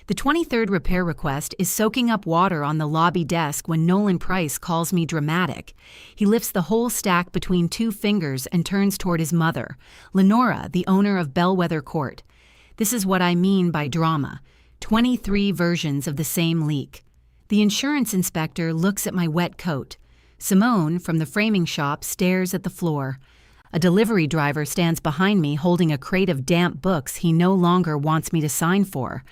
The 23rd repair request is soaking up water on the lobby desk when Nolan Price calls me dramatic. He lifts the whole stack between two fingers and turns toward his mother, Lenora, the owner of Bellwether Court. This is what I mean by drama. 23 versions of the same leak. The insurance inspector looks at my wet coat. Simone, from the framing shop, stares at the floor. A delivery driver stands behind me holding a crate of damp books he no longer wants me to sign for.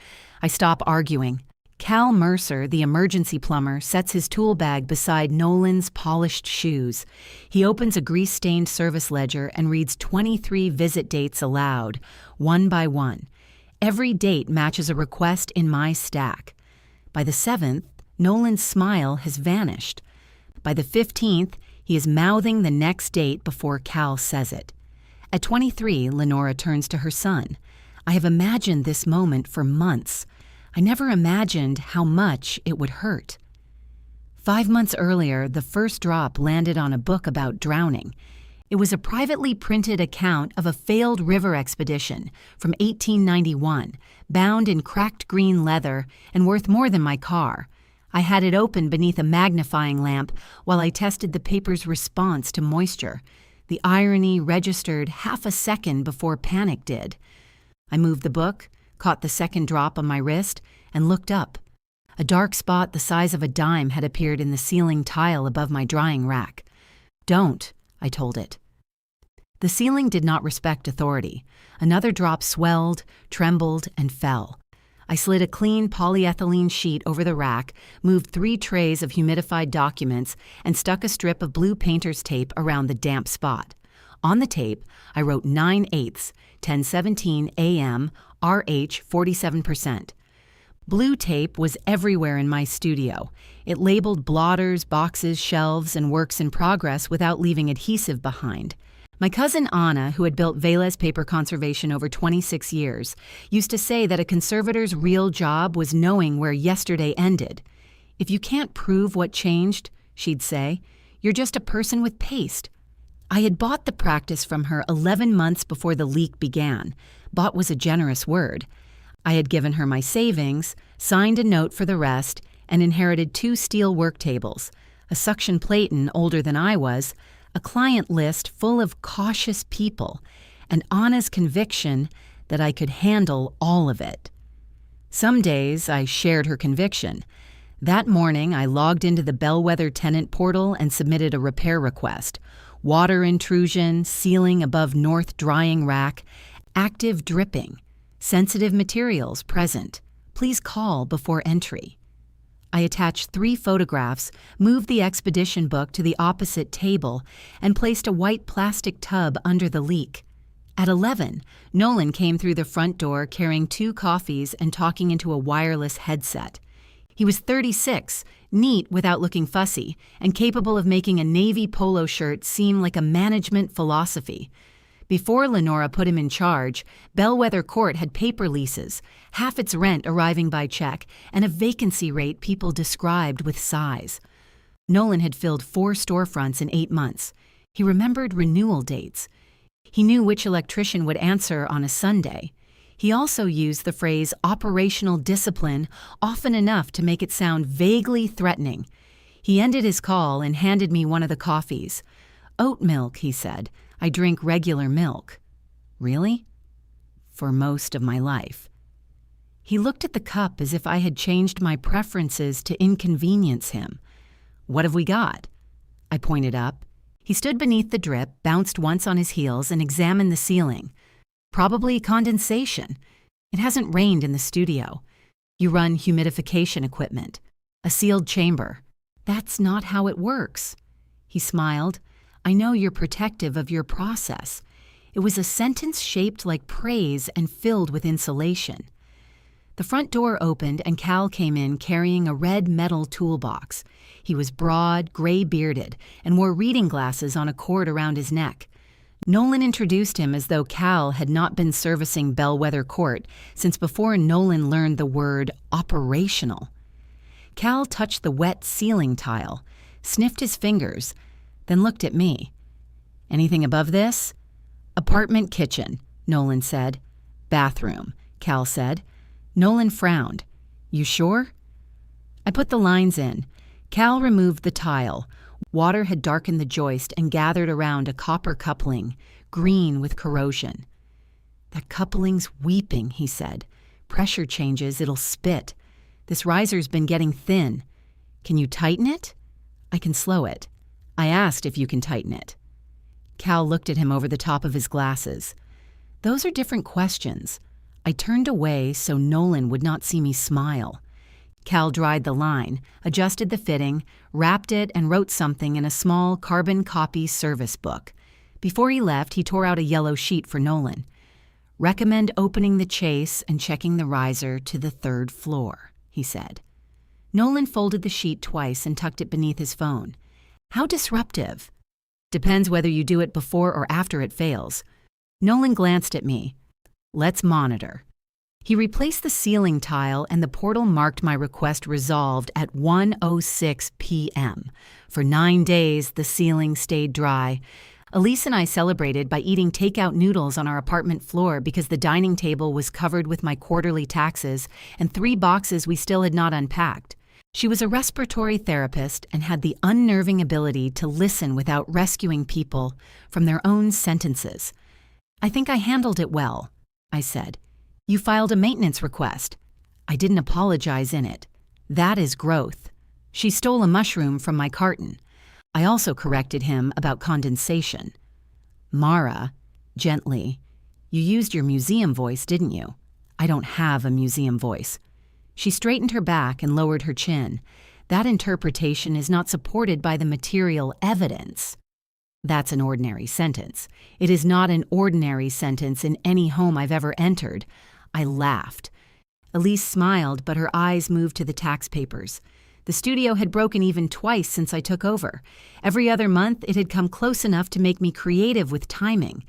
I stop arguing. Cal Mercer, the emergency plumber, sets his tool bag beside Nolan's polished shoes. He opens a grease-stained service ledger and reads 23 visit dates aloud, one by one. Every date matches a request in my stack. By the 7th, Nolan's smile has vanished. By the 15th, he is mouthing the next date before Cal says it. At 23, Lenora turns to her son. I have imagined this moment for months. I never imagined how much it would hurt. 5 months earlier, the first drop landed on a book about drowning. It was a privately printed account of a failed river expedition from 1891, bound in cracked green leather and worth more than my car. I had it open beneath a magnifying lamp while I tested the paper's response to moisture. The irony registered half a second before panic did. I moved the book, caught the second drop on my wrist, and looked up. A dark spot the size of a dime had appeared in the ceiling tile above my drying rack. "Don't," I told it. The ceiling did not respect authority. Another drop swelled, trembled, and fell. I slid a clean polyethylene sheet over the rack, moved 3 trays of humidified documents, and stuck a strip of blue painter's tape around the damp spot. On the tape, I wrote 9/8, 10:17 a.m., RH 47%. Blue tape was everywhere in my studio. It labeled blotters, boxes, shelves, and works in progress without leaving adhesive behind. My cousin Anna, who had built Velez paper conservation over 26 years, used to say that a conservator's real job was knowing where yesterday ended. "If you can't prove what changed," she'd say, "you're just a person with paste." I had bought the practice from her 11 months before the leak began. Bought was a generous word. I had given her my savings, signed a note for the rest, and inherited 2 steel work tables, a suction platen older than I was, a client list full of cautious people, and Anna's conviction that I could handle all of it. Some days I shared her conviction. That morning I logged into the Bellwether tenant portal and submitted a repair request. Water intrusion, ceiling above north drying rack, active dripping, sensitive materials present. Please call before entry. I attached 3 photographs, moved the expedition book to the opposite table, and placed a white plastic tub under the leak. At 11, Nolan came through the front door carrying 2 coffees and talking into a wireless headset. He was 36, neat without looking fussy, and capable of making a navy polo shirt seem like a management philosophy. Before Lenora put him in charge, Bellwether Court had paper leases, half its rent arriving by check, and a vacancy rate people described with sighs. Nolan had filled 4 storefronts in 8 months. He remembered renewal dates. He knew which electrician would answer on a Sunday. He also used the phrase operational discipline often enough to make it sound vaguely threatening. He ended his call and handed me one of the coffees. "Oat milk," he said. "I drink regular milk." "Really?" "For most of my life." He looked at the cup as if I had changed my preferences to inconvenience him. "What have we got?" I pointed up. He stood beneath the drip, bounced once on his heels, and examined the ceiling. "Probably condensation. It hasn't rained in the studio. You run humidification equipment. A sealed chamber. That's not how it works." He smiled. "I know you're protective of your process." It was a sentence shaped like praise and filled with insulation. The front door opened and Cal came in carrying a red metal toolbox. He was broad, gray-bearded, and wore reading glasses on a cord around his neck. Nolan introduced him as though Cal had not been servicing Bellwether Court since before Nolan learned the word operational. Cal touched the wet ceiling tile, sniffed his fingers, then looked at me. "Anything above this?" "Apartment kitchen," Nolan said. "Bathroom," Cal said. Nolan frowned. You sure? I put the lines in. Cal removed the tile. Water had darkened the joist and gathered around a copper coupling, green with corrosion. That coupling's weeping, he said. Pressure changes, it'll spit. This riser's been getting thin. Can you tighten it? I can slow it. I asked if you can tighten it. Cal looked at him over the top of his glasses. Those are different questions. I turned away so Nolan would not see me smile. Cal dried the line, adjusted the fitting, wrapped it, and wrote something in a small carbon copy service book. Before he left, he tore out a yellow sheet for Nolan. Recommend opening the chase and checking the riser to the 3rd floor, he said. Nolan folded the sheet twice and tucked it beneath his phone. How disruptive. Depends whether you do it before or after it fails. Nolan glanced at me. Let's monitor. He replaced the ceiling tile and the portal marked my request resolved at 1:06 p.m. For 9 days, the ceiling stayed dry. Elise and I celebrated by eating takeout noodles on our apartment floor because the dining table was covered with my quarterly taxes and 3 boxes we still had not unpacked. She was a respiratory therapist and had the unnerving ability to listen without rescuing people from their own sentences. I think I handled it well, I said. You filed a maintenance request. I didn't apologize in it. That is growth. She stole a mushroom from my carton. I also corrected him about condensation. Mara, gently, you used your museum voice, didn't you? I don't have a museum voice. She straightened her back and lowered her chin. That interpretation is not supported by the material evidence. That's an ordinary sentence. It is not an ordinary sentence in any home I've ever entered. I laughed. Elise smiled, but her eyes moved to the tax papers. The studio had broken even twice since I took over. Every other month, it had come close enough to make me creative with timing.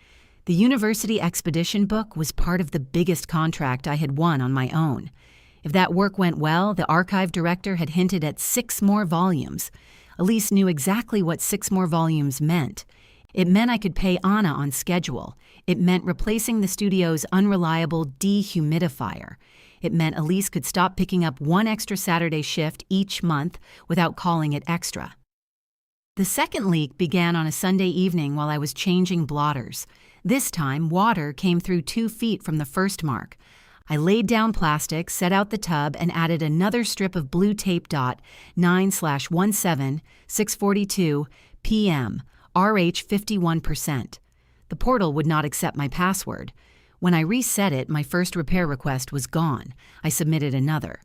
The university expedition book was part of the biggest contract I had won on my own. If that work went well, the archive director had hinted at 6 more volumes. Elise knew exactly what 6 more volumes meant. It meant I could pay Anna on schedule. It meant replacing the studio's unreliable dehumidifier. It meant Elise could stop picking up 1 extra Saturday shift each month without calling it extra. The second leak began on a Sunday evening while I was changing blotters. This time, water came through 2 feet from the first mark. I laid down plastic, set out the tub, and added another strip of blue tape dot 9/17 6:42 p.m. RH 51%. The portal would not accept my password. When I reset it, my first repair request was gone. I submitted another.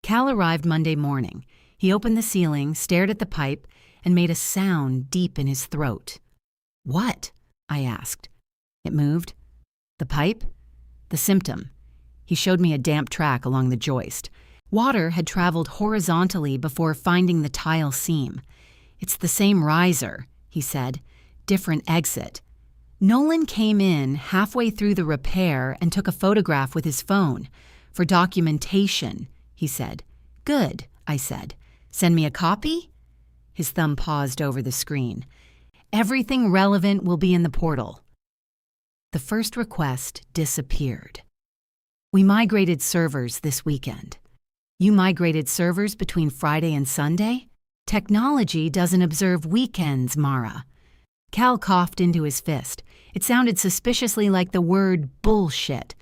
Cal arrived Monday morning. He opened the ceiling, stared at the pipe, and made a sound deep in his throat. What? I asked. It moved. The pipe? The symptom. He showed me a damp track along the joist. Water had traveled horizontally before finding the tile seam. It's the same riser, he said. Different exit. Nolan came in halfway through the repair and took a photograph with his phone. For documentation, he said. Good, I said. Send me a copy? His thumb paused over the screen. Everything relevant will be in the portal. The first request disappeared. We migrated servers this weekend. You migrated servers between Friday and Sunday? Technology doesn't observe weekends, Mara. Cal coughed into his fist. It sounded suspiciously like the word bullshit.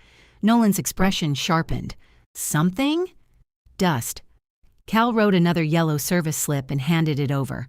Nolan's expression sharpened. Something? Dust. Cal wrote another yellow service slip and handed it over.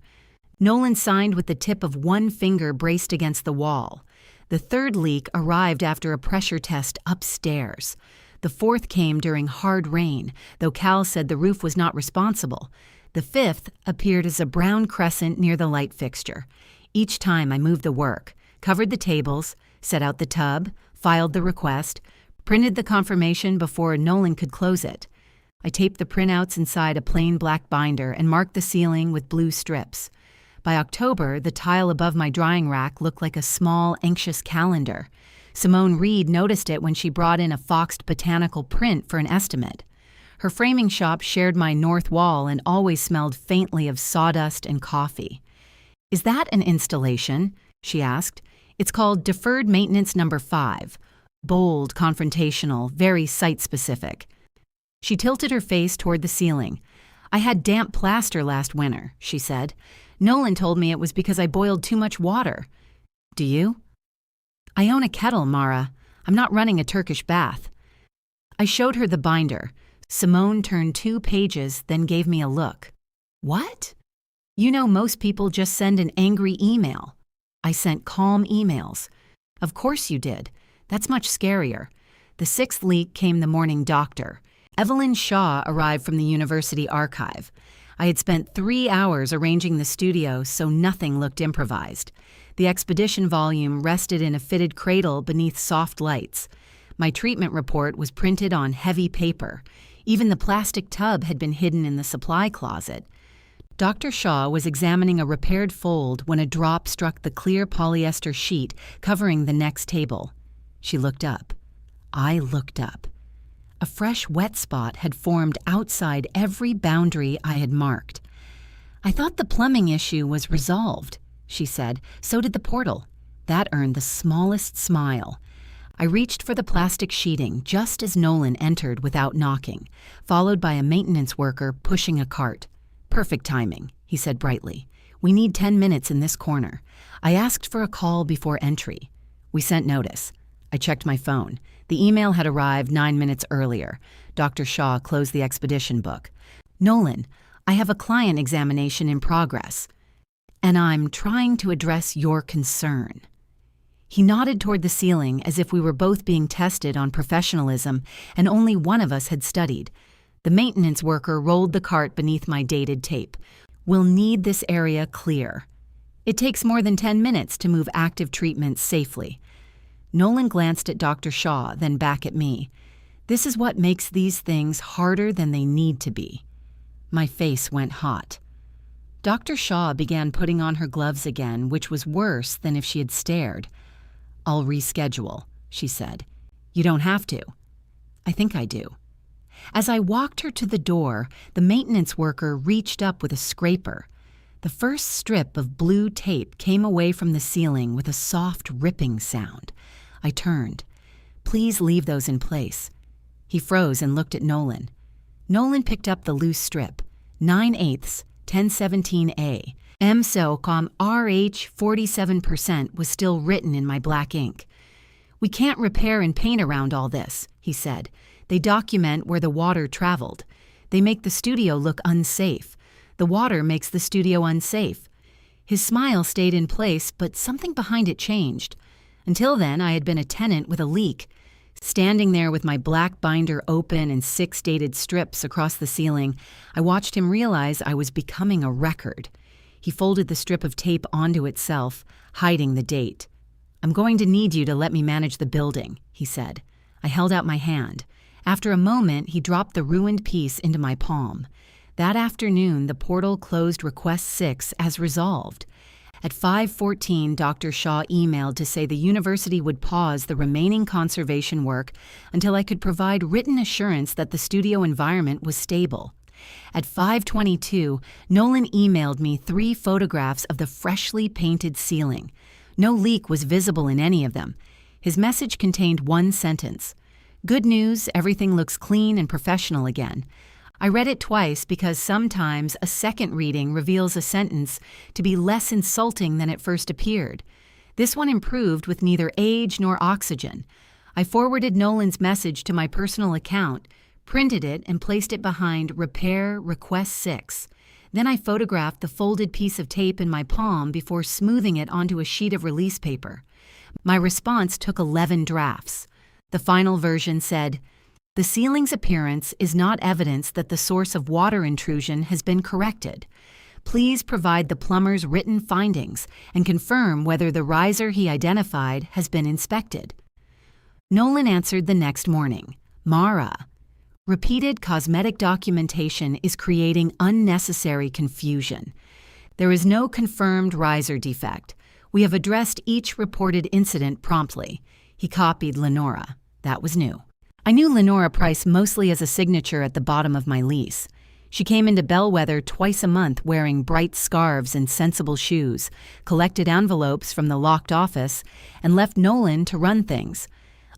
Nolan signed with the tip of 1 finger braced against the wall. The 3rd leak arrived after a pressure test upstairs. The 4th came during hard rain, though Cal said the roof was not responsible. The 5th appeared as a brown crescent near the light fixture. Each time I moved the work, covered the tables, set out the tub, filed the request, printed the confirmation before Nolan could close it. I taped the printouts inside a plain black binder and marked the ceiling with blue strips. By October, the tile above my drying rack looked like a small, anxious calendar. Simone Reed noticed it when she brought in a foxed botanical print for an estimate. Her framing shop shared my north wall and always smelled faintly of sawdust and coffee. Is that an installation? She asked. It's called Deferred Maintenance Number 5. Bold, confrontational, very site-specific. She tilted her face toward the ceiling. "I had damp plaster last winter," she said. "Nolan told me it was because I boiled too much water." "Do you?" "I own a kettle, Mara. I'm not running a Turkish bath." I showed her the binder. Simone turned 2 pages, then gave me a look. "What?" "You know most people just send an angry email. I sent calm emails." "Of course you did. That's much scarier." The 6th leak came the morning doctor. Evelyn Shaw arrived from the university archive. I had spent 3 hours arranging the studio so nothing looked improvised. The expedition volume rested in a fitted cradle beneath soft lights. My treatment report was printed on heavy paper. Even the plastic tub had been hidden in the supply closet. Dr. Shaw was examining a repaired fold when a drop struck the clear polyester sheet covering the next table. She looked up. I looked up. A fresh wet spot had formed outside every boundary I had marked. "I thought the plumbing issue was resolved," she said. "So did the portal." That earned the smallest smile. I reached for the plastic sheeting just as Nolan entered without knocking, followed by a maintenance worker pushing a cart. "Perfect timing," he said brightly. "We need 10 minutes in this corner. I asked for a call before entry." We sent notice. I checked my phone. The email had arrived 9 minutes earlier. Dr. Shaw closed the expedition book. "Nolan, I have a client examination in progress, and I'm trying to address your concern." He nodded toward the ceiling as if we were both being tested on professionalism and only one of us had studied. The maintenance worker rolled the cart beneath my dated tape. "We'll need this area clear. It takes more than 10 minutes to move active treatments safely." Nolan glanced at Dr. Shaw, then back at me. "This is what makes these things harder than they need to be." My face went hot. Dr. Shaw began putting on her gloves again, which was worse than if she had stared. "I'll reschedule," she said. "You don't have to." "I think I do." As I walked her to the door, the maintenance worker reached up with a scraper. The first strip of blue tape came away from the ceiling with a soft ripping sound. I turned. "Please leave those in place." He froze and looked at Nolan. Nolan picked up the loose strip. 9/8, 1017A. MSOCOM RH 47% was still written in my black ink. "We can't repair and paint around all this," he said. "They document where the water traveled. They make the studio look unsafe. The water makes the studio unsafe." His smile stayed in place, but something behind it changed. Until then, I had been a tenant with a leak. Standing there with my black binder open and 6 dated strips across the ceiling, I watched him realize I was becoming a record. He folded the strip of tape onto itself, hiding the date. "I'm going to need you to let me manage the building," he said. I held out my hand. After a moment, he dropped the ruined piece into my palm. That afternoon, the portal closed Request 6 as resolved. At 5:14, Dr. Shaw emailed to say the university would pause the remaining conservation work until I could provide written assurance that the studio environment was stable. At 5:22, Nolan emailed me 3 photographs of the freshly painted ceiling. No leak was visible in any of them. His message contained one sentence: "Good news, everything looks clean and professional again." I read it twice because sometimes a second reading reveals a sentence to be less insulting than it first appeared. This one improved with neither age nor oxygen. I forwarded Nolan's message to my personal account, printed it, and placed it behind Repair Request 6. Then I photographed the folded piece of tape in my palm before smoothing it onto a sheet of release paper. My response took 11 drafts. The final version said, "The ceiling's appearance is not evidence that the source of water intrusion has been corrected. Please provide the plumber's written findings and confirm whether the riser he identified has been inspected." Nolan answered the next morning, "Mara, repeated cosmetic documentation is creating unnecessary confusion. There is no confirmed riser defect. We have addressed each reported incident promptly." He copied Lenora. That was new. I knew Lenora Price mostly as a signature at the bottom of my lease. She came into Bellwether twice a month wearing bright scarves and sensible shoes, collected envelopes from the locked office, and left Nolan to run things.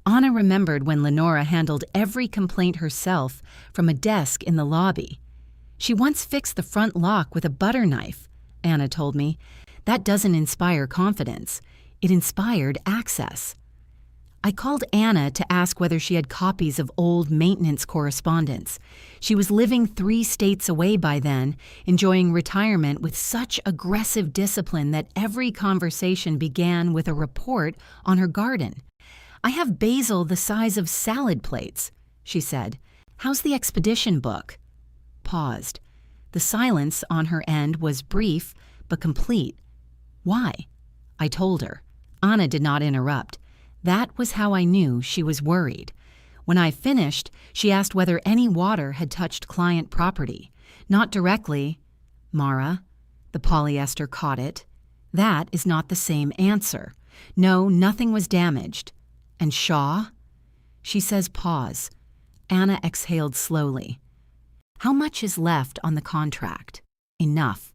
Anna remembered when Lenora handled every complaint herself from a desk in the lobby. She once fixed the front lock with a butter knife, Anna told me. That doesn't inspire confidence. It inspired access. I called Anna to ask whether she had copies of old maintenance correspondence. She was living 3 states away by then, enjoying retirement with such aggressive discipline that every conversation began with a report on her garden. "I have basil the size of salad plates," she said. "How's the expedition book?" Paused. The silence on her end was brief but complete. "Why?" I told her. Anna did not interrupt. That was how I knew she was worried. When I finished, she asked whether any water had touched client property. "Not directly." "Mara," the polyester caught it. "That is not the same answer. No, nothing was damaged." "And Shaw?" She says pause. Anna exhaled slowly. "How much is left on the contract?" "Enough."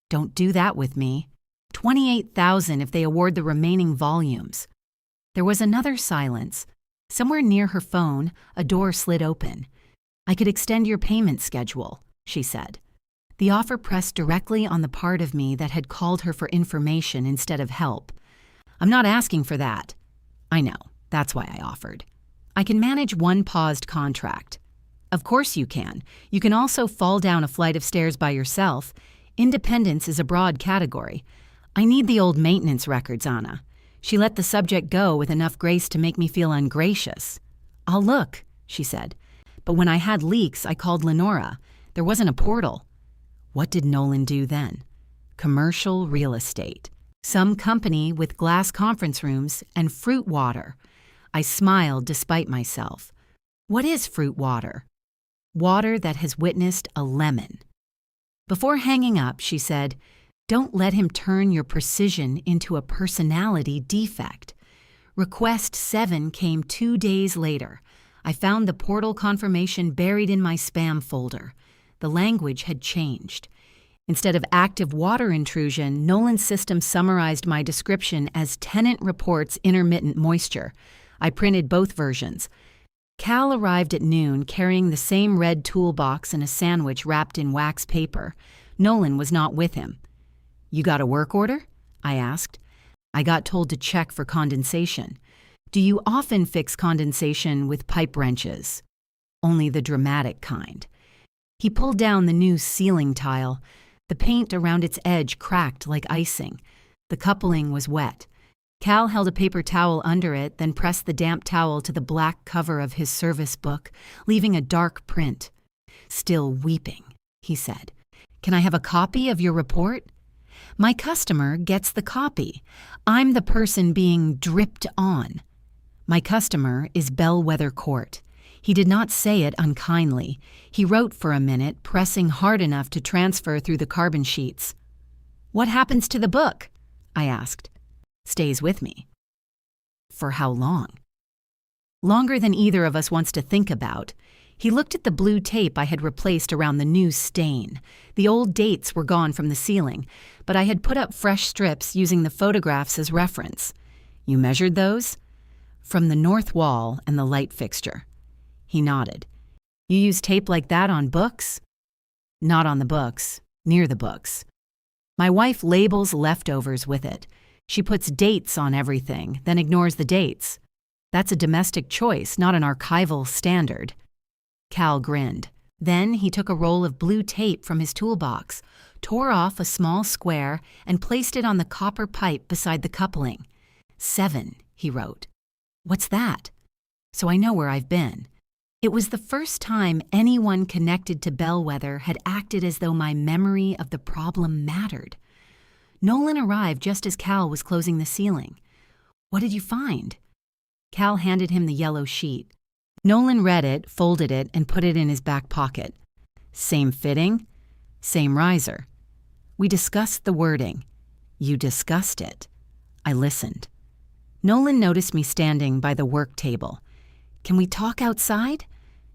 "Don't do that with me." $28,000 if they award the remaining volumes. There was another silence. Somewhere near her phone, a door slid open. "I could extend your payment schedule," she said. The offer pressed directly on the part of me that had called her for information instead of help. "I'm not asking for that." "I know. That's why I offered. I can manage one paused contract." "Of course you can. You can also fall down a flight of stairs by yourself. Independence is a broad category. I need the old maintenance records, Anna." She let the subject go with enough grace to make me feel ungracious. "I'll look," she said. "But when I had leaks, I called Lenora. There wasn't a portal." What did Nolan do then? Commercial real estate. Some company with glass conference rooms and fruit water. I smiled despite myself. What is fruit water? Water that has witnessed a lemon. Before hanging up, she said, "Don't let him turn your precision into a personality defect." Request 7 came 2 days later. I found the portal confirmation buried in my spam folder. The language had changed. Instead of active water intrusion, Nolan's system summarized my description as tenant reports intermittent moisture. I printed both versions. Cal arrived at noon carrying the same red toolbox and a sandwich wrapped in wax paper. Nolan was not with him. "You got a work order?" I asked. "I got told to check for condensation." "Do you often fix condensation with pipe wrenches?" "Only the dramatic kind." He pulled down the new ceiling tile. The paint around its edge cracked like icing. The coupling was wet. Cal held a paper towel under it, then pressed the damp towel to the black cover of his service book, leaving a dark print. "Still weeping," he said. "Can I have a copy of your report?" "My customer gets the copy. I'm the person being dripped on." My customer is Bellwether Court. He did not say it unkindly. He wrote for a minute, pressing hard enough to transfer through the carbon sheets. "What happens to the book?" I asked. "Stays with me." "For how long?" "Longer than either of us wants to think about." He looked at the blue tape I had replaced around the new stain. The old dates were gone from the ceiling, but I had put up fresh strips using the photographs as reference. "You measured those?" "From the north wall and the light fixture." He nodded. "You use tape like that on books?" "Not on the books, near the books. My wife labels leftovers with it. She puts dates on everything, then ignores the dates. That's a domestic choice, not an archival standard." Cal grinned. Then he took a roll of blue tape from his toolbox, tore off a small square, and placed it on the copper pipe beside the coupling. 7, he wrote. "What's that?" "So I know where I've been." It was the first time anyone connected to Bellwether had acted as though my memory of the problem mattered. Nolan arrived just as Cal was closing the ceiling. "What did you find?" Cal handed him the yellow sheet. Nolan read it, folded it, and put it in his back pocket. "Same fitting, same riser." We discussed the wording. "You discussed it." I listened. Nolan noticed me standing by the work table. "Can we talk outside?"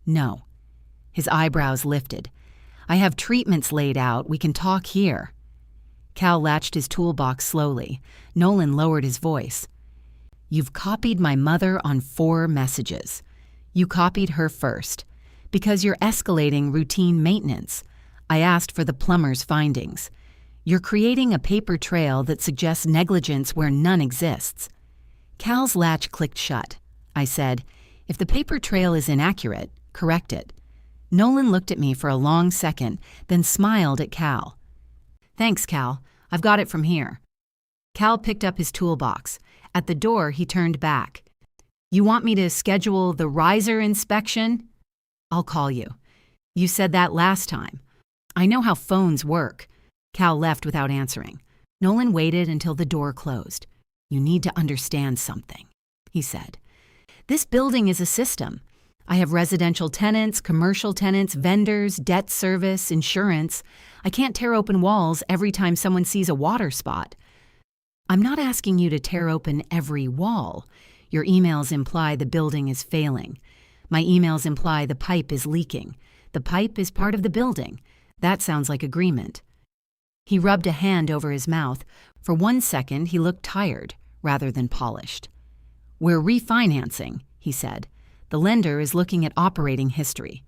"No." His eyebrows lifted. "I have treatments laid out. We can talk here." Cal latched his toolbox slowly. Nolan lowered his voice. You've copied my mother on 4 messages. You copied her first. Because you're escalating routine maintenance. I asked for the plumber's findings. You're creating a paper trail that suggests negligence where none exists. Cal's latch clicked shut. I said, if the paper trail is inaccurate, correct it. Nolan looked at me for a long second, then smiled at Cal. Thanks, Cal. I've got it from here. Cal picked up his toolbox. At the door, he turned back. You want me to schedule the riser inspection? I'll call you. You said that last time. I know how phones work. Cal left without answering. Nolan waited until the door closed. You need to understand something, he said. This building is a system. I have residential tenants, commercial tenants, vendors, debt service, insurance. I can't tear open walls every time someone sees a water spot. I'm not asking you to tear open every wall. Your emails imply the building is failing. My emails imply the pipe is leaking. The pipe is part of the building. That sounds like agreement. He rubbed a hand over his mouth. For 1 second, he looked tired rather than polished. We're refinancing, he said. The lender is looking at operating history.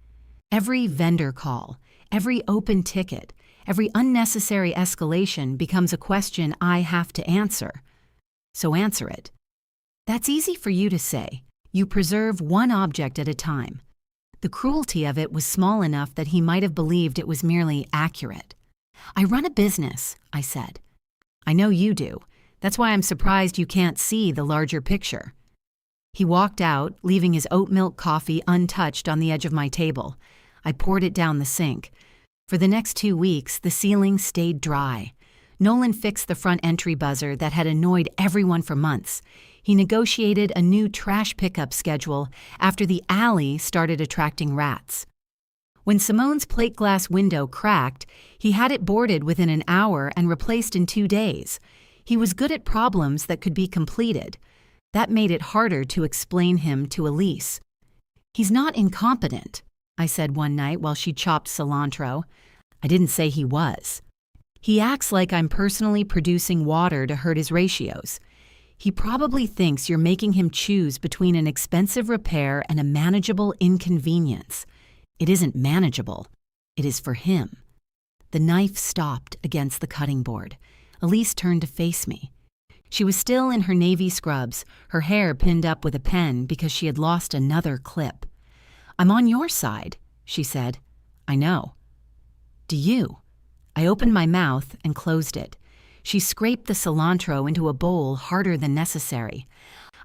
Every vendor call, every open ticket, every unnecessary escalation becomes a question I have to answer. So answer it. That's easy for you to say. You preserve one object at a time. The cruelty of it was small enough that he might have believed it was merely accurate. I run a business, I said. I know you do. That's why I'm surprised you can't see the larger picture. He walked out, leaving his oat milk coffee untouched on the edge of my table. I poured it down the sink. For the next 2 weeks, the ceiling stayed dry. Nolan fixed the front entry buzzer that had annoyed everyone for months. He negotiated a new trash pickup schedule after the alley started attracting rats. When Simone's plate glass window cracked, he had it boarded within an hour and replaced in 2 days. He was good at problems that could be completed. That made it harder to explain him to Elise. He's not incompetent, I said one night while she chopped cilantro. I didn't say he was. He acts like I'm personally producing water to hurt his ratios. He probably thinks you're making him choose between an expensive repair and a manageable inconvenience. It isn't manageable. It is for him. The knife stopped against the cutting board. Elise turned to face me. She was still in her navy scrubs, her hair pinned up with a pen because she had lost another clip. I'm on your side, she said. I know. Do you? I opened my mouth and closed it. She scraped the cilantro into a bowl harder than necessary.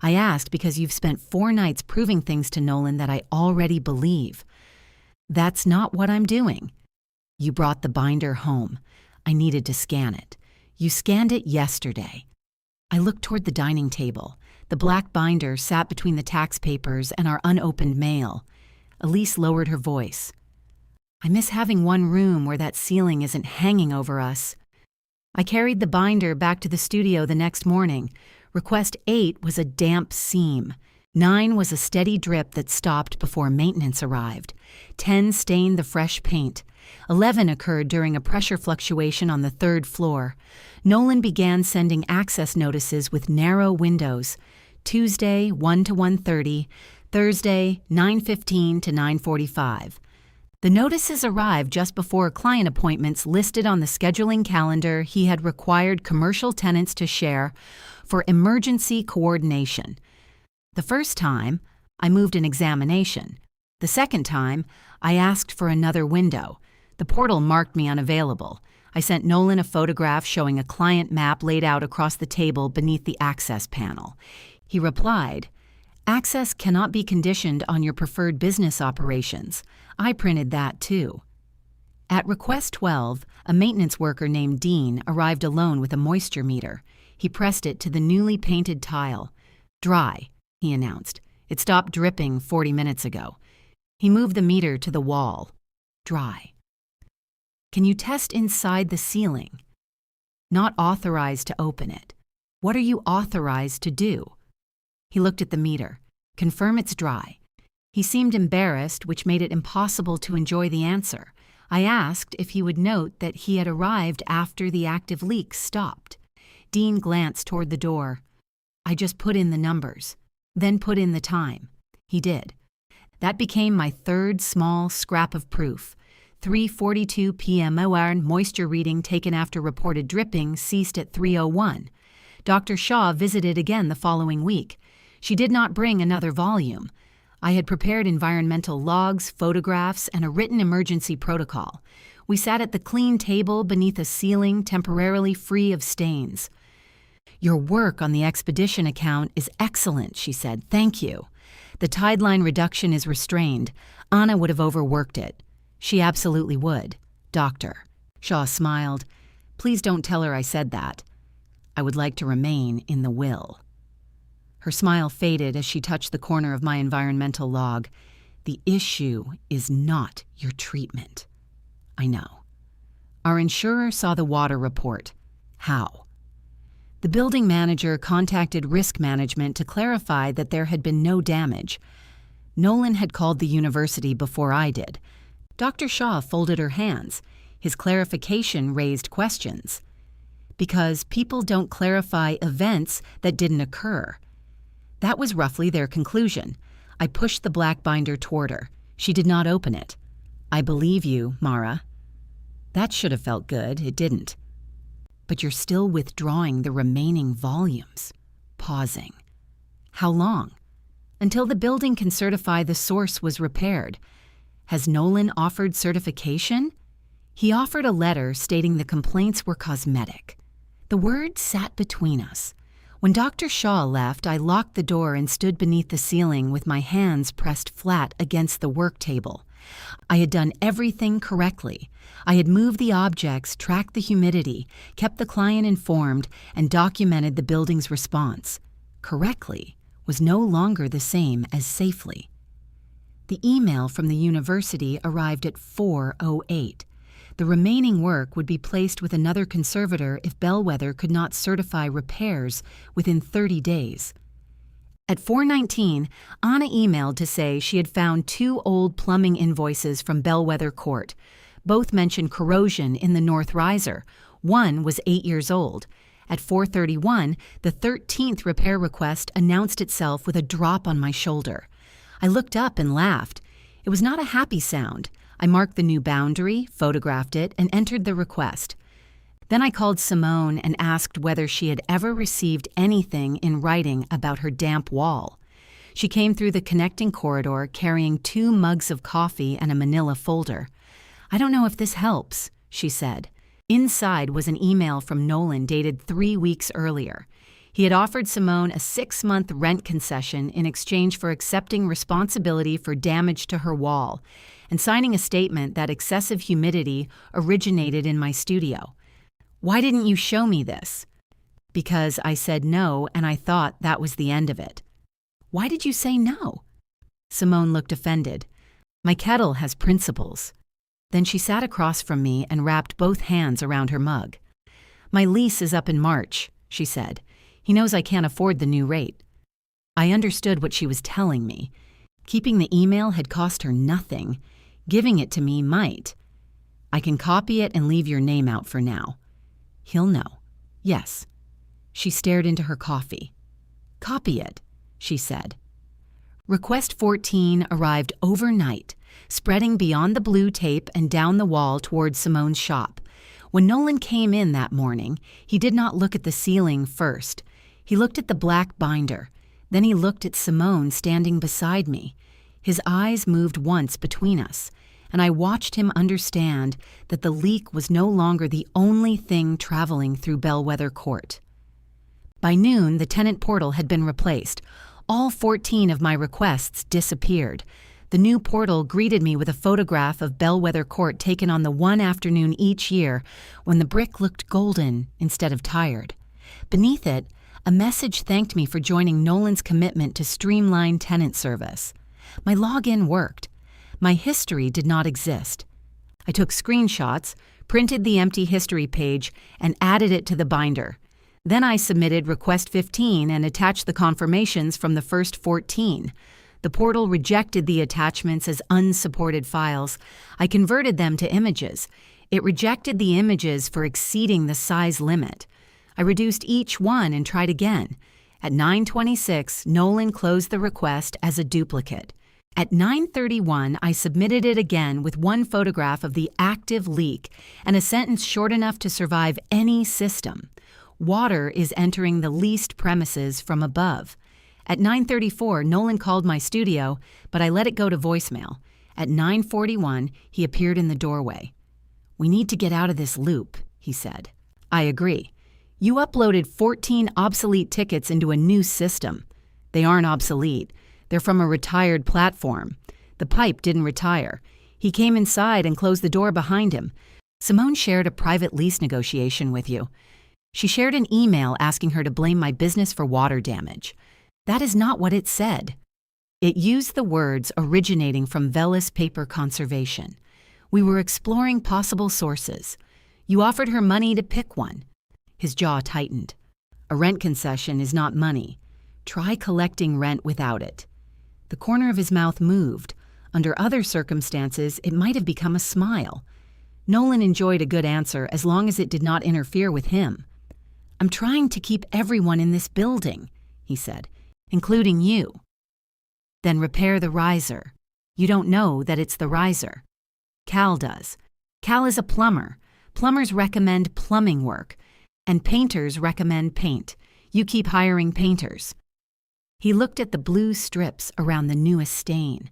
I asked because you've spent 4 nights proving things to Nolan that I already believe. That's not what I'm doing. You brought the binder home. I needed to scan it. You scanned it yesterday. I looked toward the dining table. The black binder sat between the tax papers and our unopened mail. Elise lowered her voice. I miss having one room where that ceiling isn't hanging over us. I carried the binder back to the studio the next morning. Request 8 was a damp seam. 9 was a steady drip that stopped before maintenance arrived. 10 stained the fresh paint. 11 occurred during a pressure fluctuation on the 3rd floor. Nolan began sending access notices with narrow windows. Tuesday, 1 to 1:30. Thursday, 9:15 to 9:45. The notices arrived just before client appointments listed on the scheduling calendar he had required commercial tenants to share for emergency coordination. The first time, I moved an examination. The second time, I asked for another window. The portal marked me unavailable. I sent Nolan a photograph showing a client map laid out across the table beneath the access panel. He replied, "Access cannot be conditioned on your preferred business operations. I printed that too." At request 12, a maintenance worker named Dean arrived alone with a moisture meter. He pressed it to the newly painted tile. "Dry," he announced. "It stopped dripping 40 minutes ago." He moved the meter to the wall. "Dry." "Can you test inside the ceiling?" "Not authorized to open it." "What are you authorized to do?" He looked at the meter. "Confirm it's dry." He seemed embarrassed, which made it impossible to enjoy the answer. I asked if he would note that he had arrived after the active leak stopped. Dean glanced toward the door. I just put in the numbers, then put in the time. He did. That became my third small scrap of proof. 3:42 p.m. moisture reading taken after reported dripping ceased at 3:01. Dr. Shaw visited again the following week. She did not bring another volume. I had prepared environmental logs, photographs, and a written emergency protocol. We sat at the clean table beneath a ceiling temporarily free of stains. "Your work on the expedition account is excellent," she said. "Thank you. The tide line reduction is restrained. Anna would have overworked it." "She absolutely would, Doctor." Shaw smiled. "Please don't tell her I said that. I would like to remain in the will." Her smile faded as she touched the corner of my environmental log. "The issue is not your treatment." "I know." Our insurer saw the water report. "How?" The building manager contacted risk management to clarify that there had been no damage. Nolan had called the university before I did. Dr. Shaw folded her hands. His clarification raised questions. "Because people don't clarify events that didn't occur." That was roughly their conclusion. I pushed the black binder toward her. She did not open it. "I believe you, Mara." That should have felt good. It didn't. "But you're still withdrawing the remaining volumes." Pausing. "How long?" "Until the building can certify the source was repaired." "Has Nolan offered certification?" "He offered a letter stating the complaints were cosmetic." The word sat between us. When Dr. Shaw left, I locked the door and stood beneath the ceiling with my hands pressed flat against the work table. I had done everything correctly. I had moved the objects, tracked the humidity, kept the client informed, and documented the building's response. Correctly was no longer the same as safely. The email from the university arrived at 4:08. The remaining work would be placed with another conservator if Bellwether could not certify repairs within 30 days. At 4:19, Anna emailed to say she had found 2 old plumbing invoices from Bellwether Court. Both mentioned corrosion in the north riser. One was 8 years old. At 4:31, the 13th repair request announced itself with a drop on my shoulder. I looked up and laughed. It was not a happy sound. I marked the new boundary, photographed it, and entered the request. Then I called Simone and asked whether she had ever received anything in writing about her damp wall. She came through the connecting corridor carrying 2 mugs of coffee and a manila folder. "I don't know if this helps," she said. Inside was an email from Nolan dated 3 weeks earlier. He had offered Simone a 6-month rent concession in exchange for accepting responsibility for damage to her wall and signing a statement that excessive humidity originated in my studio. "Why didn't you show me this?" "Because I said no, and I thought that was the end of it." "Why did you say no?" Simone looked offended. "My kettle has principles." Then she sat across from me and wrapped both hands around her mug. "My lease is up in March," she said. "He knows I can't afford the new rate." I understood what she was telling me. Keeping the email had cost her nothing. Giving it to me might. "I can copy it and leave your name out for now." "He'll know." "Yes." She stared into her coffee. "Copy it," she said. Request 14 arrived overnight, spreading beyond the blue tape and down the wall toward Simone's shop. When Nolan came in that morning, he did not look at the ceiling first. He looked at the black binder. Then he looked at Simone standing beside me. His eyes moved once between us, and I watched him understand that the leak was no longer the only thing traveling through Bellwether Court. By noon, the tenant portal had been replaced. All 14 of my requests disappeared. The new portal greeted me with a photograph of Bellwether Court taken on the one afternoon each year when the brick looked golden instead of tired. Beneath it, a message thanked me for joining Nolan's commitment to streamline tenant service. My login worked. My history did not exist. I took screenshots, printed the empty history page, and added it to the binder. Then I submitted Request 15 and attached the confirmations from the first 14. The portal rejected the attachments as unsupported files. I converted them to images. It rejected the images for exceeding the size limit. I reduced each one and tried again. At 9:26, Nolan closed the request as a duplicate. At 9:31, I submitted it again with one photograph of the active leak and a sentence short enough to survive any system. Water is entering the leased premises from above. At 9:34, Nolan called my studio, but I let it go to voicemail. At 9:41, he appeared in the doorway. "We need to get out of this loop," he said. "I agree. You uploaded 14 obsolete tickets into a new system. They aren't obsolete. They're from a retired platform. The pipe didn't retire. He came inside and closed the door behind him. Simone shared a private lease negotiation with you. She shared an email asking her to blame my business for water damage. That is not what it said. It used the words originating from Velez paper conservation. We were exploring possible sources. You offered her money to pick one." His jaw tightened. "A rent concession is not money. Try collecting rent without it." The corner of his mouth moved. Under other circumstances, it might have become a smile. Nolan enjoyed a good answer as long as it did not interfere with him. "I'm trying to keep everyone in this building," he said, "including you." "Then repair the riser. You don't know that it's the riser. Cal does. Cal is a plumber. Plumbers recommend plumbing work, and painters recommend paint. You keep hiring painters." He looked at the blue strips around the newest stain.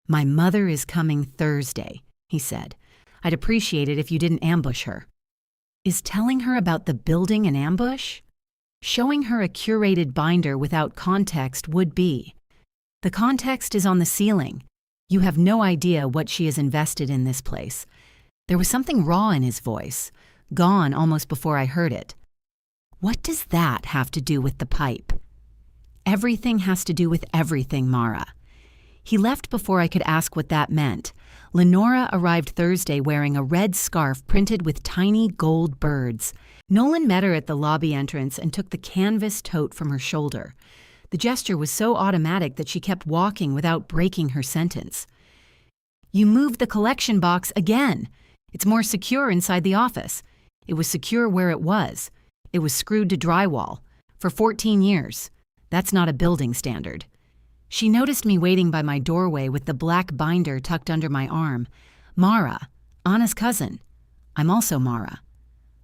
"My mother is coming Thursday," he said. "I'd appreciate it if you didn't ambush her." Is telling her about the building an ambush? Showing her a curated binder without context would be. The context is on the ceiling. You have no idea what she has invested in this place. There was something raw in his voice, gone almost before I heard it. "What does that have to do with the pipe?" "Everything has to do with everything, Mara." He left before I could ask what that meant. Lenora arrived Thursday wearing a red scarf printed with tiny gold birds. Nolan met her at the lobby entrance and took the canvas tote from her shoulder. The gesture was so automatic that she kept walking without breaking her sentence. "You moved the collection box again. It's more secure inside the office. It was secure where it was. It was screwed to drywall. For 14 years. That's not a building standard." She noticed me waiting by my doorway with the black binder tucked under my arm. "Mara, Anna's cousin. I'm also Mara."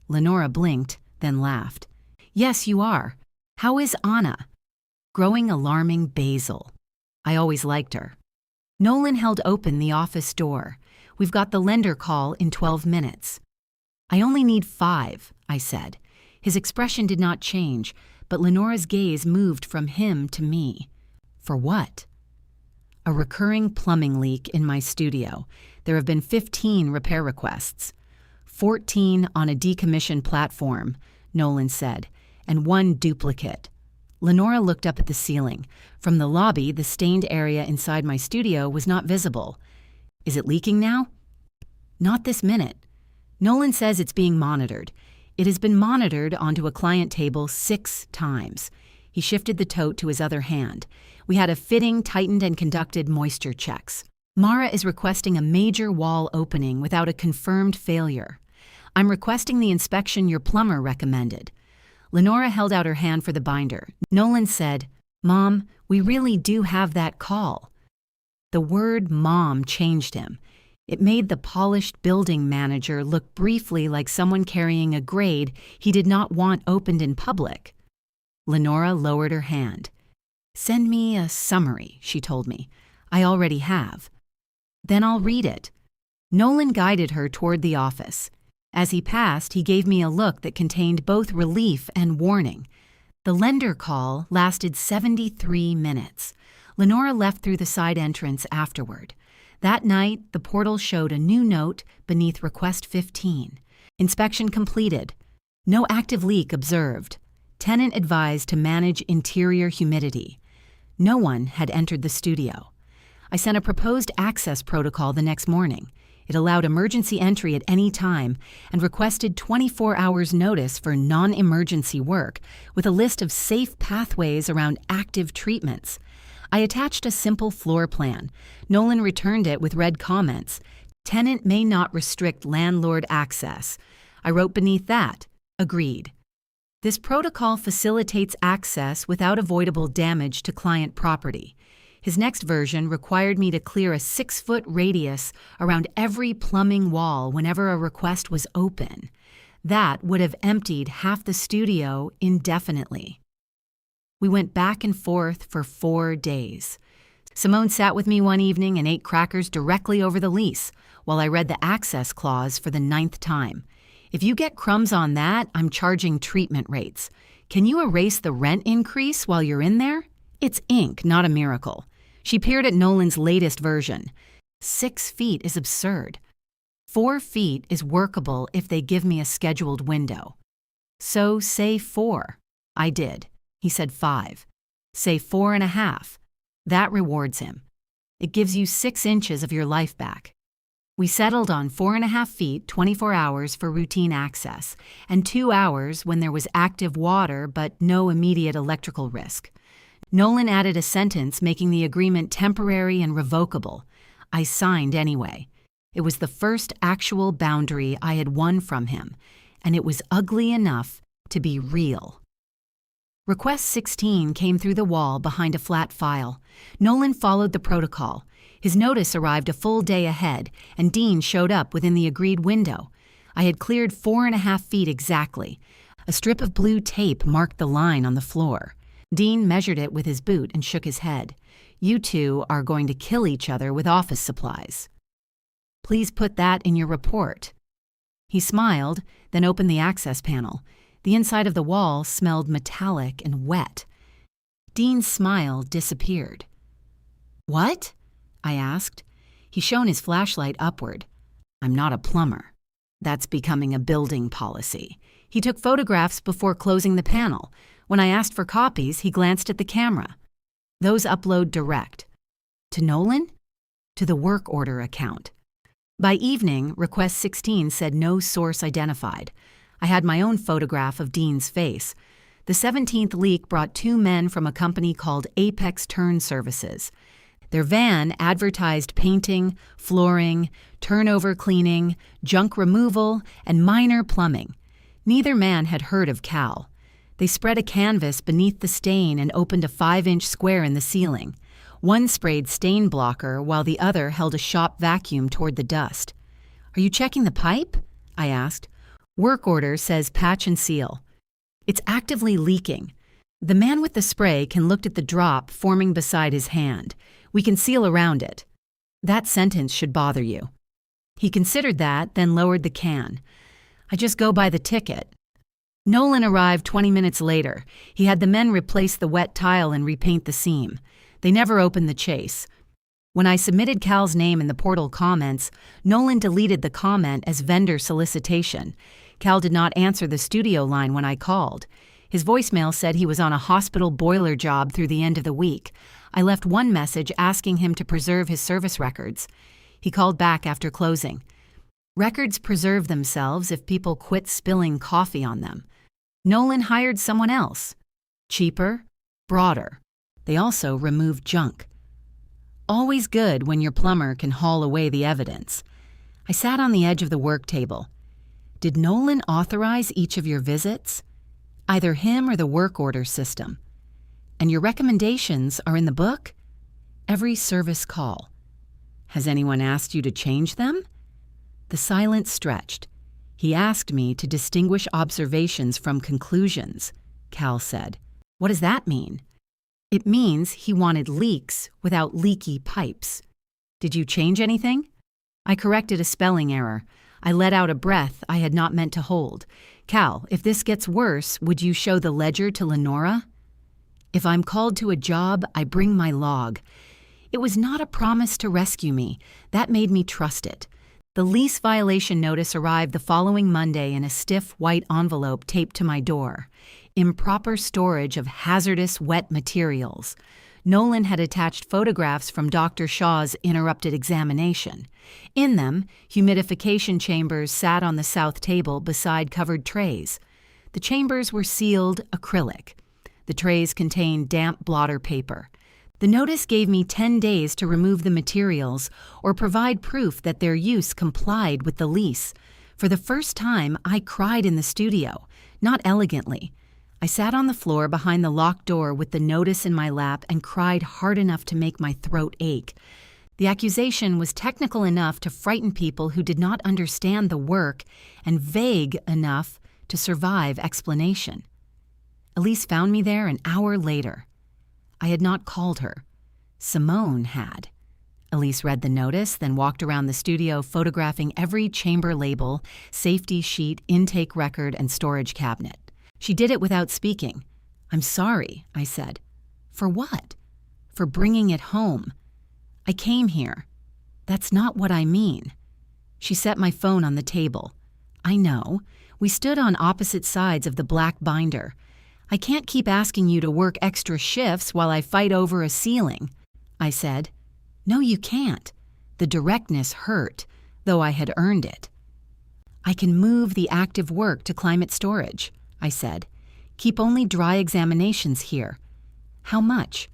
Lenora blinked, then laughed. "Yes, you are. How is Anna?" "Growing alarming basil. I always liked her." Nolan held open the office door. "We've got the lender call in 12 minutes. "I only need 5, I said. His expression did not change, but Lenora's gaze moved from him to me. "For what?" "A recurring plumbing leak in my studio. There have been 15 repair requests. 14 on a decommissioned platform," Nolan said, "and 1 duplicate." Lenora looked up at the ceiling. From the lobby, the stained area inside my studio was not visible. "Is it leaking now?" "Not this minute. Nolan says it's being monitored. It has been monitored onto a client table 6 times. He shifted the tote to his other hand. "We had a fitting, tightened, and conducted moisture checks. Mara is requesting a major wall opening without a confirmed failure. I'm requesting the inspection your plumber recommended." Lenora held out her hand for the binder. Nolan said, "Mom, we really do have that call." The word "mom" changed him. It made the polished building manager look briefly like someone carrying a grade he did not want opened in public. Lenora lowered her hand. "Send me a summary," she told me. "I already have." "Then I'll read it." Nolan guided her toward the office. As he passed, he gave me a look that contained both relief and warning. The lender call lasted 73 minutes. Lenora left through the side entrance afterward. That night, the portal showed a new note beneath Request 15. "Inspection completed. No active leak observed. Tenant advised to manage interior humidity." No one had entered the studio. I sent a proposed access protocol the next morning. It allowed emergency entry at any time and requested 24 hours notice for non-emergency work with a list of safe pathways around active treatments. I attached a simple floor plan. Nolan returned it with red comments. "Tenant may not restrict landlord access." I wrote beneath that, "Agreed." This protocol facilitates access without avoidable damage to client property. His next version required me to clear a 6-foot radius around every plumbing wall whenever a request was open. That would have emptied half the studio indefinitely. We went back and forth for 4 days. Simone sat with me one evening and ate crackers directly over the lease while I read the access clause for the 9th time. If you get crumbs on that, I'm charging treatment rates. Can you erase the rent increase while you're in there? It's ink, not a miracle. She peered at Nolan's latest version. 6 feet is absurd. 4 feet is workable if they give me a scheduled window. So say 4. I did. He said 5. Say 4.5. That rewards him. It gives you 6 inches of your life back. We settled on 4.5 feet, 24 hours for routine access, and 2 hours when there was active water but no immediate electrical risk. Nolan added a sentence making the agreement temporary and revocable. I signed anyway. It was the first actual boundary I had won from him, and it was ugly enough to be real. Request 16 came through the wall behind a flat file. Nolan followed the protocol. His notice arrived a full day ahead, and Dean showed up within the agreed window. I had cleared 4.5 feet exactly. A strip of blue tape marked the line on the floor. Dean measured it with his boot and shook his head. You two are going to kill each other with office supplies. Please put that in your report. He smiled, then opened the access panel. The inside of the wall smelled metallic and wet. Dean's smile disappeared. What? I asked. He shone his flashlight upward. I'm not a plumber. That's becoming a building policy. He took photographs before closing the panel. When I asked for copies, he glanced at the camera. Those upload direct. To Nolan? To the work order account. By evening, request 16 said no source identified. I had my own photograph of Dean's face. The 17th leak brought 2 men from a company called Apex Turn Services. Their van advertised painting, flooring, turnover cleaning, junk removal, and minor plumbing. Neither man had heard of Cal. They spread a canvas beneath the stain and opened a 5-inch square in the ceiling. One sprayed stain blocker while the other held a shop vacuum toward the dust. Are you checking the pipe? I asked. Work order says patch and seal. It's actively leaking. The man with the spray can look at the drop forming beside his hand. We can seal around it. That sentence should bother you. He considered that, then lowered the can. I just go by the ticket. Nolan arrived 20 minutes later. He had the men replace the wet tile and repaint the seam. They never opened the chase. When I submitted Cal's name in the portal comments, Nolan deleted the comment as vendor solicitation. Cal did not answer the studio line when I called. His voicemail said he was on a hospital boiler job through the end of the week. I left one message asking him to preserve his service records. He called back after closing. Records preserve themselves if people quit spilling coffee on them. Nolan hired someone else. Cheaper, broader. They also removed junk. Always good when your plumber can haul away the evidence. I sat on the edge of the work table. Did Nolan authorize each of your visits? Either him or the work order system. And your recommendations are in the book? Every service call. Has anyone asked you to change them? The silence stretched. He asked me to distinguish observations from conclusions, Cal said. What does that mean? It means he wanted leaks without leaky pipes. Did you change anything? I corrected a spelling error. I let out a breath I had not meant to hold. Cal, if this gets worse, would you show the ledger to Lenora? If I'm called to a job, I bring my log. It was not a promise to rescue me. That made me trust it. The lease violation notice arrived the following Monday in a stiff white envelope taped to my door. Improper storage of hazardous wet materials. Nolan had attached photographs from Dr. Shaw's interrupted examination. In them, humidification chambers sat on the south table beside covered trays. The chambers were sealed acrylic. The trays contained damp blotter paper. The notice gave me 10 days to remove the materials or provide proof that their use complied with the lease. For the first time, I cried in the studio, not elegantly, I sat on the floor behind the locked door with the notice in my lap and cried hard enough to make my throat ache. The accusation was technical enough to frighten people who did not understand the work and vague enough to survive explanation. Elise found me there an hour later. I had not called her. Simone had. Elise read the notice, then walked around the studio photographing every chamber label, safety sheet, intake record, and storage cabinet. She did it without speaking. "I'm sorry," I said. "For what?" "For bringing it home. I came here. That's not what I mean." She set my phone on the table. "I know. We stood on opposite sides of the black binder. I can't keep asking you to work extra shifts while I fight over a ceiling," I said. "No, you can't." The directness hurt, though I had earned it. "I can move the active work to climate storage," I said. "Keep only dry examinations here." "How much?"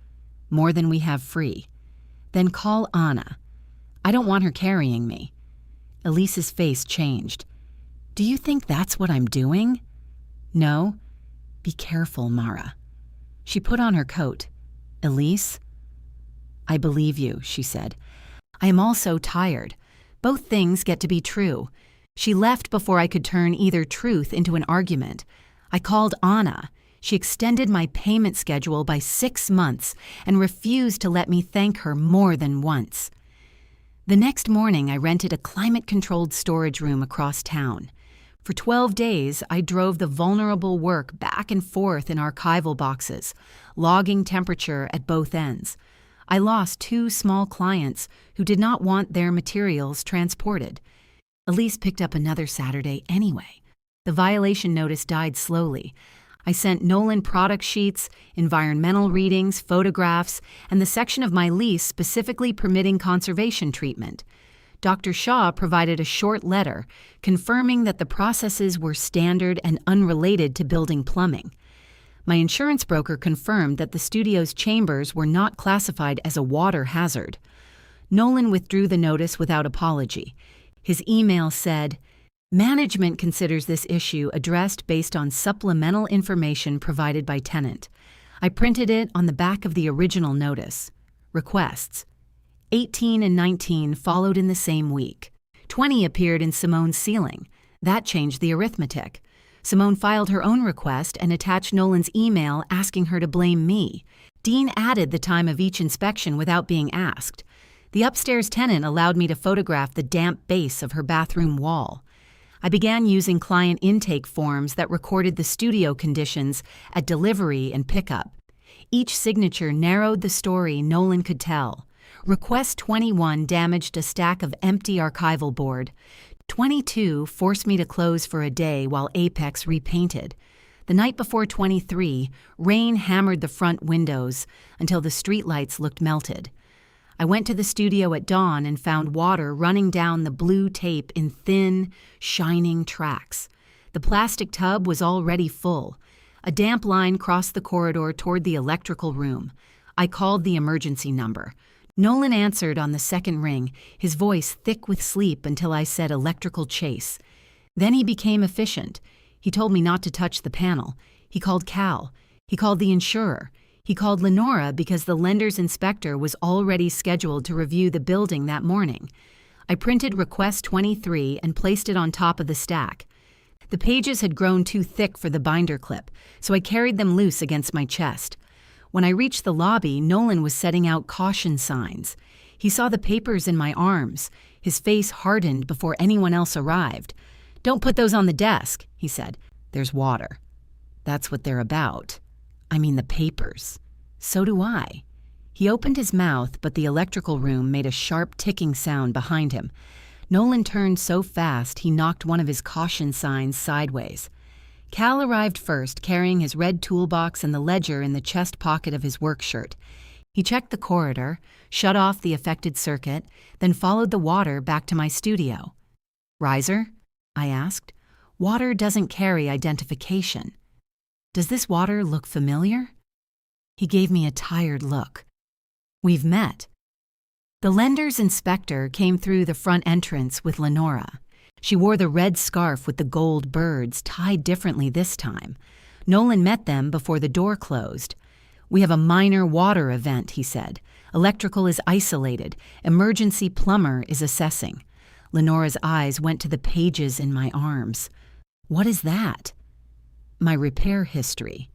"More than we have free." "Then call Anna. I don't want her carrying me." Elise's face changed. "Do you think that's what I'm doing?" "No." "Be careful, Mara." She put on her coat. "Elise?" "I believe you," she said. "I am also tired. Both things get to be true." She left before I could turn either truth into an argument. I called Anna. She extended my payment schedule by 6 months and refused to let me thank her more than once. The next morning, I rented a climate-controlled storage room across town. For 12 days, I drove the vulnerable work back and forth in archival boxes, logging temperature at both ends. I lost 2 small clients who did not want their materials transported. Elise picked up another Saturday anyway. The violation notice died slowly. I sent Nolan product sheets, environmental readings, photographs, and the section of my lease specifically permitting conservation treatment. Dr. Shaw provided a short letter confirming that the processes were standard and unrelated to building plumbing. My insurance broker confirmed that the studio's chambers were not classified as a water hazard. Nolan withdrew the notice without apology. His email said, "Management considers this issue addressed based on supplemental information provided by tenant." I printed it on the back of the original notice. Requests. 18 and 19 followed in the same week. 20 appeared in Simone's ceiling. That changed the arithmetic. Simone filed her own request and attached Nolan's email asking her to blame me. Dean added the time of each inspection without being asked. The upstairs tenant allowed me to photograph the damp base of her bathroom wall. I began using client intake forms that recorded the studio conditions at delivery and pickup. Each signature narrowed the story Nolan could tell. Request 21 damaged a stack of empty archival board. 22 forced me to close for a day while Apex repainted. The night before 23, rain hammered the front windows until the streetlights looked melted. I went to the studio at dawn and found water running down the blue tape in thin, shining tracks. The plastic tub was already full. A damp line crossed the corridor toward the electrical room. I called the emergency number. Nolan answered on the second ring, his voice thick with sleep until I said electrical chase. Then he became efficient. He told me not to touch the panel. He called Cal. He called the insurer. He called Lenora because the lender's inspector was already scheduled to review the building that morning. I printed Request 23 and placed it on top of the stack. The pages had grown too thick for the binder clip, so I carried them loose against my chest. When I reached the lobby, Nolan was setting out caution signs. He saw the papers in my arms. His face hardened before anyone else arrived. "Don't put those on the desk," he said. "There's water." "That's what they're about. I mean the papers." "So do I." He opened his mouth, but the electrical room made a sharp ticking sound behind him. Nolan turned so fast he knocked one of his caution signs sideways. Cal arrived first, carrying his red toolbox and the ledger in the chest pocket of his work shirt. He checked the corridor, shut off the affected circuit, then followed the water back to my studio. "Riser?" I asked. "Water doesn't carry identification." "Does this water look familiar?" He gave me a tired look. "We've met." The lender's inspector came through the front entrance with Lenora. She wore the red scarf with the gold birds, tied differently this time. Nolan met them before the door closed. "We have a minor water event," he said. "Electrical is isolated. Emergency plumber is assessing." Lenora's eyes went to the pages in my arms. "What is that?" "My repair history."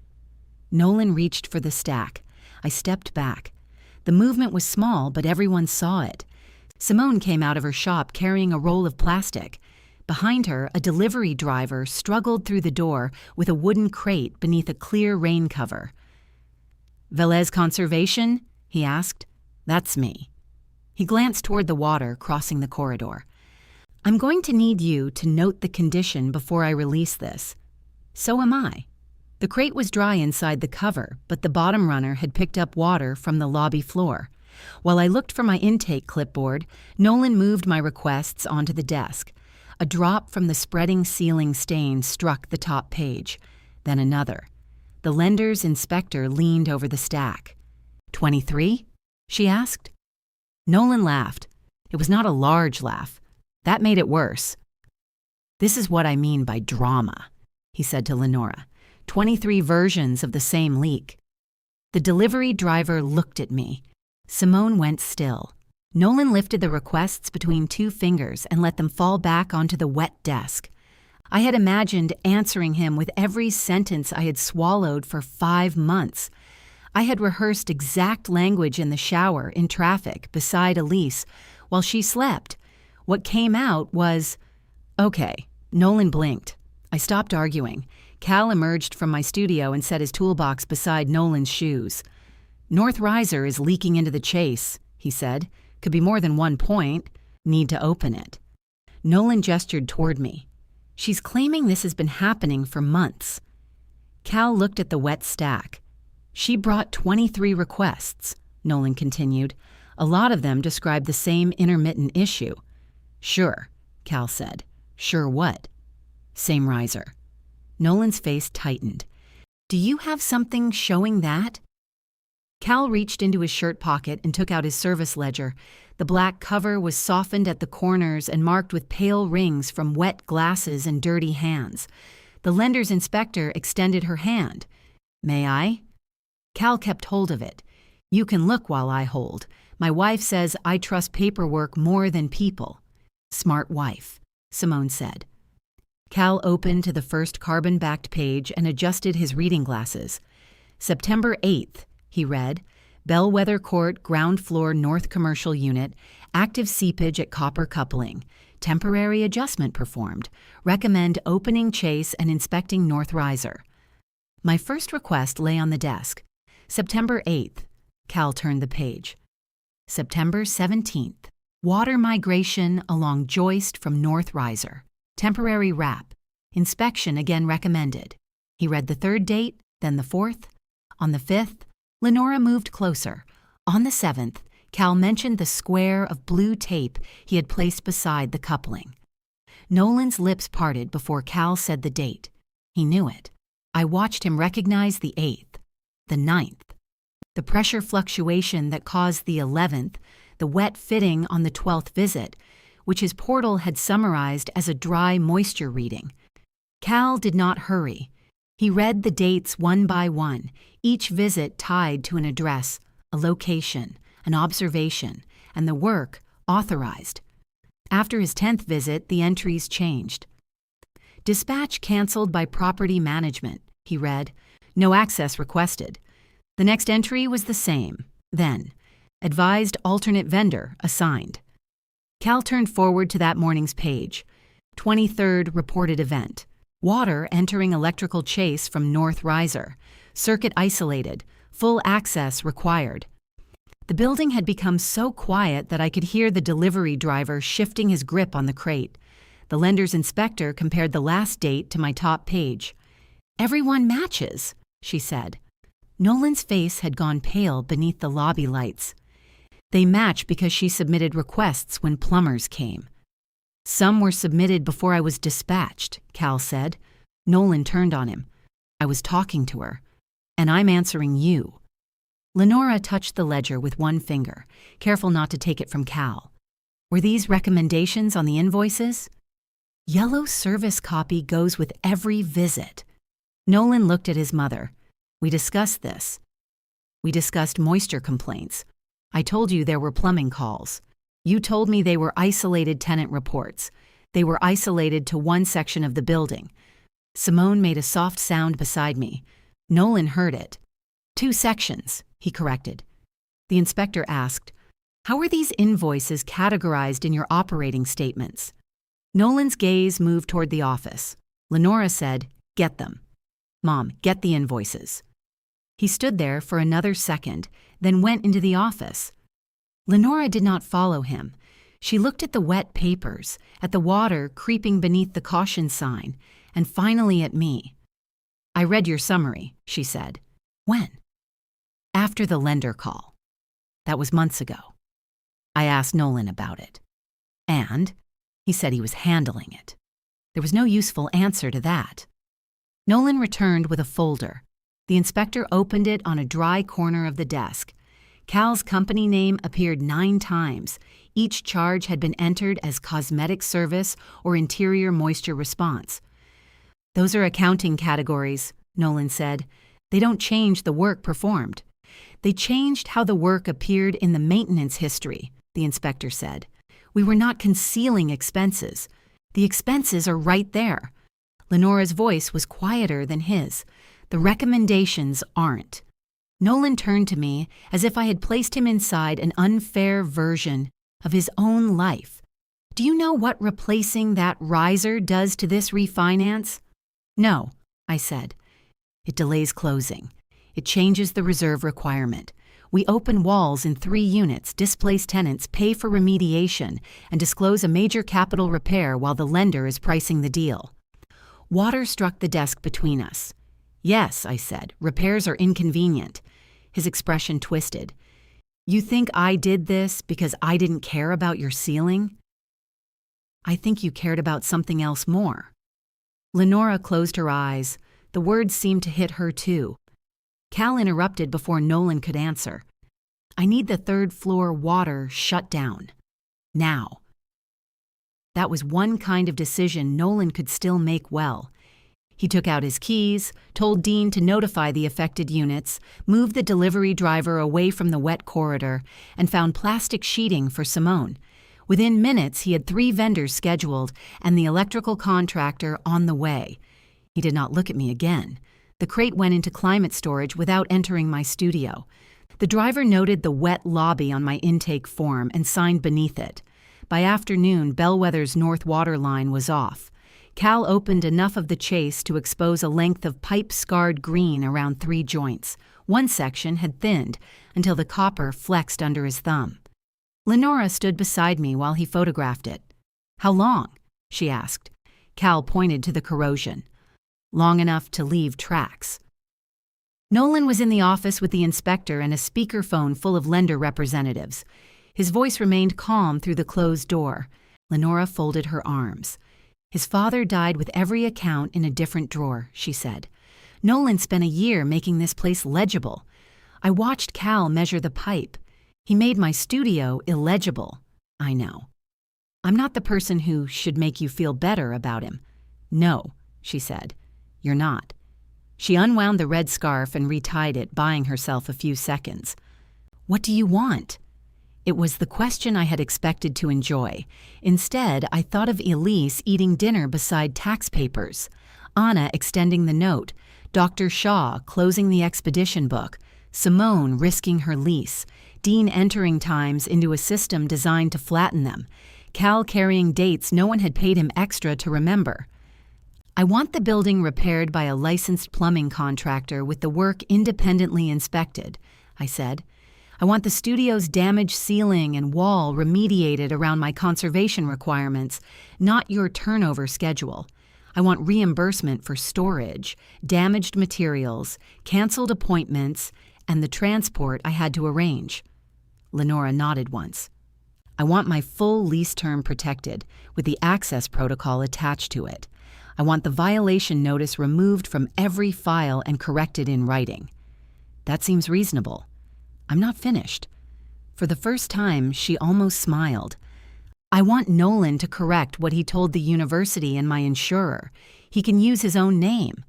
Nolan reached for the stack. I stepped back. The movement was small, but everyone saw it. Simone came out of her shop carrying a roll of plastic. Behind her, a delivery driver struggled through the door with a wooden crate beneath a clear rain cover. "Velez Conservation?" he asked. "That's me." He glanced toward the water crossing the corridor. "I'm going to need you to note the condition before I release this." "So am I." The crate was dry inside the cover, but the bottom runner had picked up water from the lobby floor. While I looked for my intake clipboard, Nolan moved my requests onto the desk. A drop from the spreading ceiling stain struck the top page, then another. The lender's inspector leaned over the stack. 23? She asked. Nolan laughed. It was not a large laugh. That made it worse. "This is what I mean by drama," he said to Lenora. 23 versions of the same leak. The delivery driver looked at me. Simone went still. Nolan lifted the requests between two fingers and let them fall back onto the wet desk. I had imagined answering him with every sentence I had swallowed for 5 months. I had rehearsed exact language in the shower, in traffic, beside Elise, while she slept. What came out was, "Okay." Nolan blinked. I stopped arguing. Cal emerged from my studio and set his toolbox beside Nolan's shoes. "North riser is leaking into the chase," he said. "Could be more than 1 point. Need to open it." Nolan gestured toward me. "She's claiming this has been happening for months." Cal looked at the wet stack. "She brought 23 requests," Nolan continued. "A lot of them described the same intermittent issue." "Sure," Cal said. "Sure what?" "Same riser." Nolan's face tightened. "Do you have something showing that?" Cal reached into his shirt pocket and took out his service ledger. The black cover was softened at the corners and marked with pale rings from wet glasses and dirty hands. The lender's inspector extended her hand. "May I?" Cal kept hold of it. "You can look while I hold. My wife says I trust paperwork more than people." "Smart wife," Simone said. Cal opened to the first carbon-backed page and adjusted his reading glasses. "September 8th, he read, "Bellwether Court, ground floor, North Commercial Unit, active seepage at copper coupling. Temporary adjustment performed. Recommend opening chase and inspecting north riser." My first request lay on the desk. September 8th. Cal turned the page. September 17th. Water migration along joist from north riser. Temporary wrap. Inspection again recommended. He read the third date, then the fourth. On the 5th, Lenora moved closer. On the 7th, Cal mentioned the square of blue tape he had placed beside the coupling. Nolan's lips parted before Cal said the date. He knew it. I watched him recognize the 8th, the 9th, the pressure fluctuation that caused the 11th, the wet fitting on the 12th visit, which his portal had summarized as a dry moisture reading. Cal did not hurry. He read the dates one by one, each visit tied to an address, a location, an observation, and the work authorized. After his 10th visit, the entries changed. "Dispatch canceled by property management," he read. "No access requested." The next entry was the same. Then, "Advised alternate vendor assigned." Cal turned forward to that morning's page. 23rd reported event. Water entering electrical chase from north riser. Circuit isolated. Full access required. The building had become so quiet that I could hear the delivery driver shifting his grip on the crate. The lender's inspector compared the last date to my top page. "Everyone matches," she said. Nolan's face had gone pale beneath the lobby lights. "They match because she submitted requests when plumbers came." "Some were submitted before I was dispatched," Cal said. Nolan turned on him. "I was talking to her, and I'm answering you." Lenora touched the ledger with one finger, careful not to take it from Cal. "Were these recommendations on the invoices?" "Yellow service copy goes with every visit." Nolan looked at his mother. We discussed this. We discussed moisture complaints. I told you there were plumbing calls. You told me they were isolated tenant reports. They were isolated to one section of the building. Simone made a soft sound beside me. Nolan heard it. 2 sections, he corrected. The inspector asked, "How are these invoices categorized in your operating statements?" Nolan's gaze moved toward the office. Lenora said, "Get them. Mom, get the invoices." He stood there for another second, then went into the office. Lenora did not follow him. She looked at the wet papers, at the water creeping beneath the caution sign, and finally at me. "I read your summary," she said. "When?" "After the lender call. That was months ago." I asked Nolan about it. "And?" He said he was handling it. There was no useful answer to that. Nolan returned with a folder. The inspector opened it on a dry corner of the desk. Cal's company name appeared 9 times. Each charge had been entered as cosmetic service or interior moisture response. "Those are accounting categories," Nolan said. "They don't change the work performed. They changed how the work appeared in the maintenance history," the inspector said. "We were not concealing expenses. The expenses are right there." Lenora's voice was quieter than his. "The recommendations aren't." Nolan turned to me as if I had placed him inside an unfair version of his own life. "Do you know what replacing that riser does to this refinance?" "No," I said. "It delays closing. It changes the reserve requirement. We open walls in 3 units, displace tenants, pay for remediation, and disclose a major capital repair while the lender is pricing the deal." Water struck the desk between us. "Yes," I said, "repairs are inconvenient." His expression twisted. "You think I did this because I didn't care about your ceiling?" "I think you cared about something else more." Lenora closed her eyes. The words seemed to hit her too. Cal interrupted before Nolan could answer. "I need the 3rd floor water shut down. Now." That was one kind of decision Nolan could still make well. He took out his keys, told Dean to notify the affected units, moved the delivery driver away from the wet corridor, and found plastic sheeting for Simone. Within minutes, he had 3 vendors scheduled and the electrical contractor on the way. He did not look at me again. The crate went into climate storage without entering my studio. The driver noted the wet lobby on my intake form and signed beneath it. By afternoon, Bellwether's north water line was off. Cal opened enough of the chase to expose a length of pipe-scarred green around 3 joints. One section had thinned until the copper flexed under his thumb. Lenora stood beside me while he photographed it. "How long?" she asked. Cal pointed to the corrosion. "Long enough to leave tracks." Nolan was in the office with the inspector and a speakerphone full of lender representatives. His voice remained calm through the closed door. Lenora folded her arms. "His father died with every account in a different drawer," she said. "Nolan spent a year making this place legible. I watched Cal measure the pipe. He made my studio illegible. I know. I'm not the person who should make you feel better about him." "No," she said. "You're not." She unwound the red scarf and retied it, buying herself a few seconds. "What do you want?" It was the question I had expected to enjoy. Instead, I thought of Elise eating dinner beside tax papers, Anna extending the note, Dr. Shaw closing the expedition book, Simone risking her lease, Dean entering times into a system designed to flatten them, Cal carrying dates no one had paid him extra to remember. "I want the building repaired by a licensed plumbing contractor with the work independently inspected," I said. "I want the studio's damaged ceiling and wall remediated around my conservation requirements, not your turnover schedule. I want reimbursement for storage, damaged materials, canceled appointments, and the transport I had to arrange." Lenora nodded once. "I want my full lease term protected, with the access protocol attached to it. I want the violation notice removed from every file and corrected in writing." "That seems reasonable." "I'm not finished." For the first time, she almost smiled. "I want Nolan to correct what he told the university and my insurer. He can use his own name.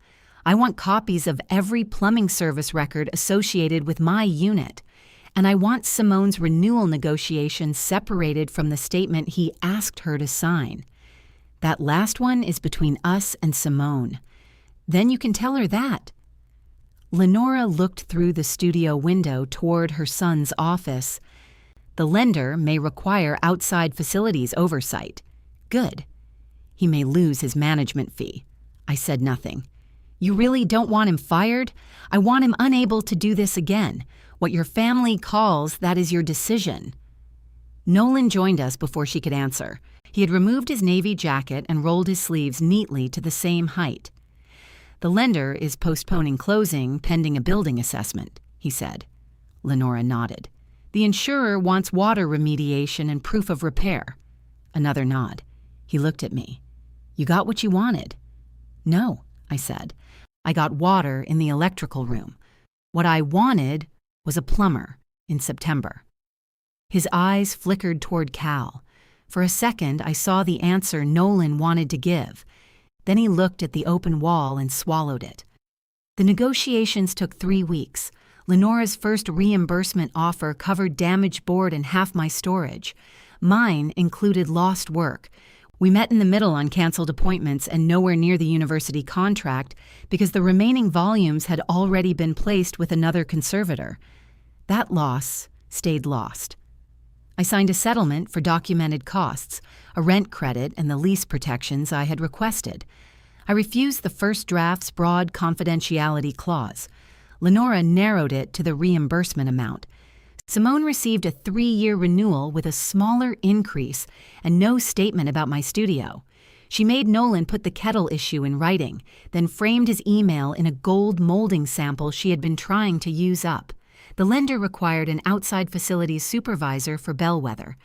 I want copies of every plumbing service record associated with my unit. And I want Simone's renewal negotiation separated from the statement he asked her to sign. That last one is between us and Simone. Then you can tell her that." Lenora looked through the studio window toward her son's office. "The lender may require outside facilities oversight." "Good. He may lose his management fee." I said nothing. "You really don't want him fired? I want him unable to do this again. What your family calls, that is your decision." Nolan joined us before she could answer. He had removed his navy jacket and rolled his sleeves neatly to the same height. "The lender is postponing closing pending a building assessment," he said. Lenora nodded. "The insurer wants water remediation and proof of repair." Another nod. He looked at me. "You got what you wanted?" "No," I said. "I got water in the electrical room. What I wanted was a plumber in September." His eyes flickered toward Cal. For a second, I saw the answer Nolan wanted to give. Then he looked at the open wall and swallowed it. The negotiations took 3 weeks. Lenora's first reimbursement offer covered damaged board and half my storage. Mine included lost work. We met in the middle on canceled appointments and nowhere near the university contract because the remaining volumes had already been placed with another conservator. That loss stayed lost. I signed a settlement for documented costs, a rent credit, and the lease protections I had requested. I refused the first draft's broad confidentiality clause. Lenora narrowed it to the reimbursement amount. Simone received a 3-year renewal with a smaller increase and no statement about my studio. She made Nolan put the kettle issue in writing, then framed his email in a gold molding sample she had been trying to use up. The lender required an outside facilities supervisor for Bellwether.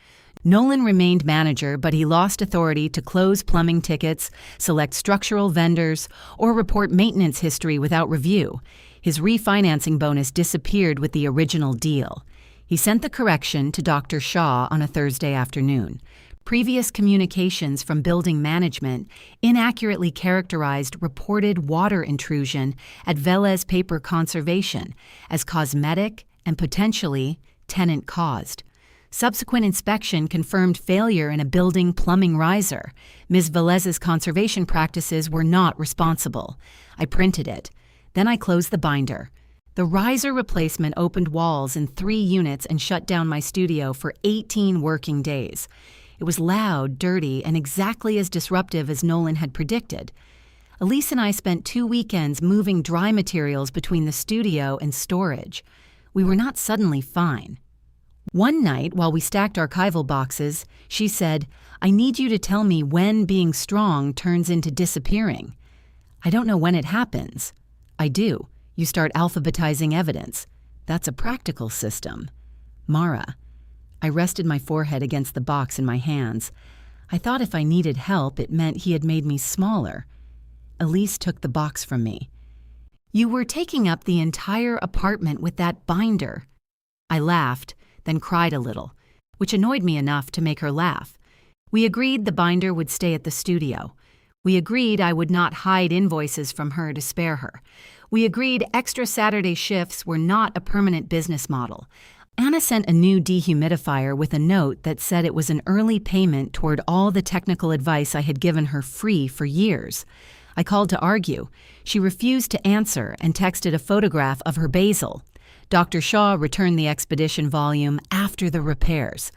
Nolan remained manager, but he lost authority to close plumbing tickets, select structural vendors, or report maintenance history without review. His refinancing bonus disappeared with the original deal. He sent the correction to Dr. Shaw on a Thursday afternoon. Previous communications from building management inaccurately characterized reported water intrusion at Velez Paper Conservation as cosmetic and potentially tenant-caused. Subsequent inspection confirmed failure in a building plumbing riser. Ms. Velez's conservation practices were not responsible. I printed it. Then I closed the binder. The riser replacement opened walls in 3 units and shut down my studio for 18 working days. It was loud, dirty, and exactly as disruptive as Nolan had predicted. Elise and I spent 2 weekends moving dry materials between the studio and storage. We were not suddenly fine. One night, while we stacked archival boxes, she said, "I need you to tell me when being strong turns into disappearing." "I don't know when it happens." "I do. You start alphabetizing evidence. That's a practical system." "Mara." I rested my forehead against the box in my hands. I thought if I needed help, it meant he had made me smaller. Elise took the box from me. "You were taking up the entire apartment with that binder." I laughed, then cried a little, which annoyed me enough to make her laugh. We agreed the binder would stay at the studio. We agreed I would not hide invoices from her to spare her. We agreed extra Saturday shifts were not a permanent business model. Anna sent a new dehumidifier with a note that said it was an early payment toward all the technical advice I had given her free for years. I called to argue. She refused to answer and texted a photograph of her basil. Dr. Shaw returned the expedition volume after the repairs.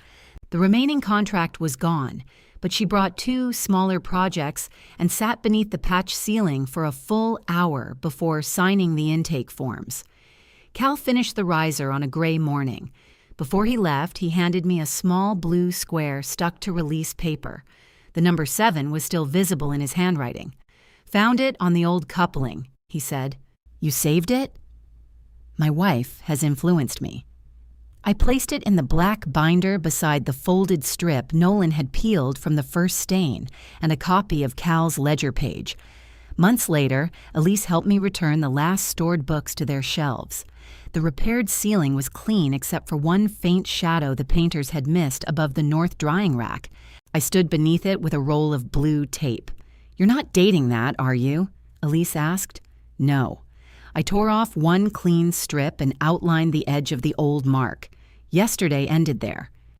The remaining contract was gone, but she brought 2 smaller projects and sat beneath the patch ceiling for a full hour before signing the intake forms. Cal finished the riser on a gray morning. Before he left, he handed me a small blue square stuck to release paper. The number 7 was still visible in his handwriting. "Found it on the old coupling," he said. "You saved it?" My wife has influenced me. I placed it in the black binder beside the folded strip Nolan had peeled from the first stain and a copy of Cal's ledger page. Months later, Elise helped me return the last stored books to their shelves. The repaired ceiling was clean except for one faint shadow the painters had missed above the north drying rack. I stood beneath it with a roll of blue tape. "You're not dating that, are you?" Elise asked. No. I tore off one clean strip and outlined the edge of the old mark. Yesterday ended there.